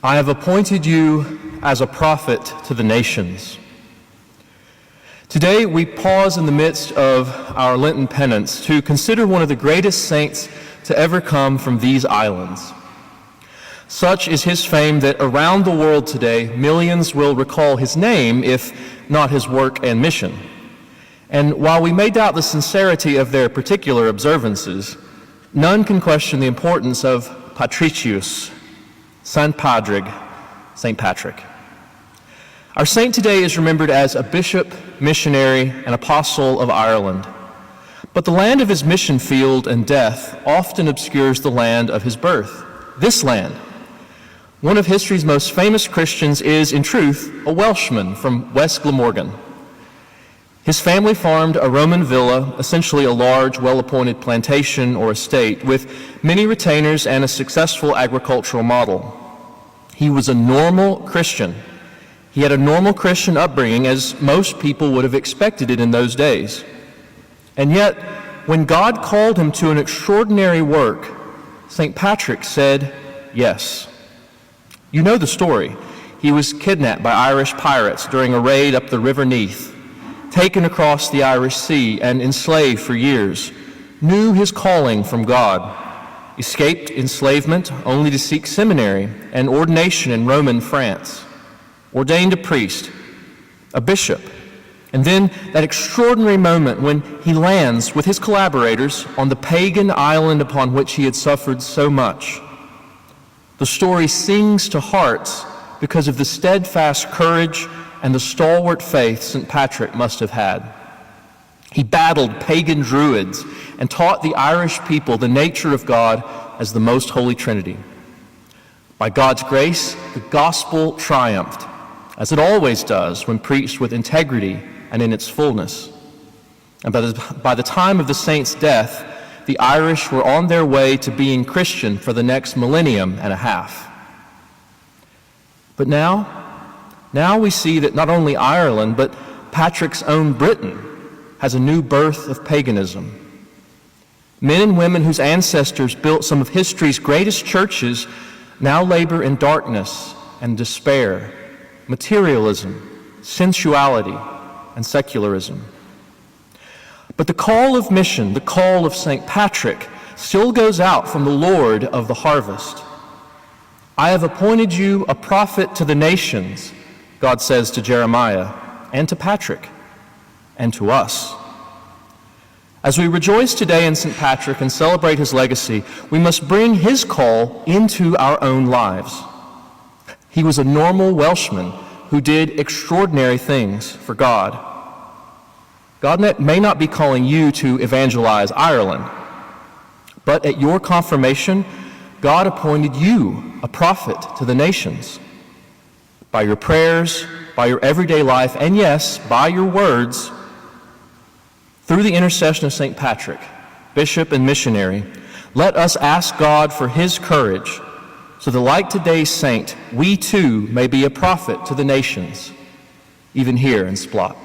I have appointed you as a prophet to the nations. Today we pause in the midst of our Lenten penance to consider one of the greatest saints to ever come from these islands. Such is his fame that around the world today, millions will recall his name, if not his work and mission. And while we may doubt the sincerity of their particular observances, none can question the importance of Patricius, Saint Padraig, St. Patrick. Our saint today is remembered as a bishop, missionary, and apostle of Ireland. But the land of his mission field and death often obscures the land of his birth, this land. One of history's most famous Christians is, in truth, a Welshman from West Glamorgan. His family farmed a Roman villa, essentially a large, well-appointed plantation or estate, with many retainers and a successful agricultural model. He was a normal Christian. He had a normal Christian upbringing, as most people would have expected it in those days. And yet, when God called him to an extraordinary work, St. Patrick said yes. You know the story. He was kidnapped by Irish pirates during a raid up the River Neath, taken across the Irish Sea and enslaved for years, knew his calling from God, escaped enslavement only to seek seminary and ordination in Roman France, ordained a priest, a bishop, and then that extraordinary moment when he lands with his collaborators on the pagan island upon which he had suffered so much. The story sings to hearts because of the steadfast courage and the stalwart faith St. Patrick must have had. He battled pagan druids and taught the Irish people the nature of God as the most holy Trinity. By God's grace, the gospel triumphed, as it always does when preached with integrity and in its fullness. And by the time of the saint's death, the Irish were on their way to being Christian for the next millennium and a half. But now we see that not only Ireland, but Patrick's own Britain has a new birth of paganism. Men and women whose ancestors built some of history's greatest churches now labor in darkness and despair, materialism, sensuality, and secularism. But the call of mission, the call of St. Patrick, still goes out from the Lord of the harvest. I have appointed you a prophet to the nations, God says to Jeremiah, and to Patrick, and to us. As we rejoice today in St. Patrick and celebrate his legacy, we must bring his call into our own lives. He was a normal Welshman who did extraordinary things for God. God may not be calling you to evangelize Ireland, but at your confirmation, God appointed you a prophet to the nations. By your prayers, by your everyday life, and yes, by your words, through the intercession of St. Patrick, bishop and missionary, let us ask God for his courage, so that like today's saint, we too may be a prophet to the nations, even here in Splot.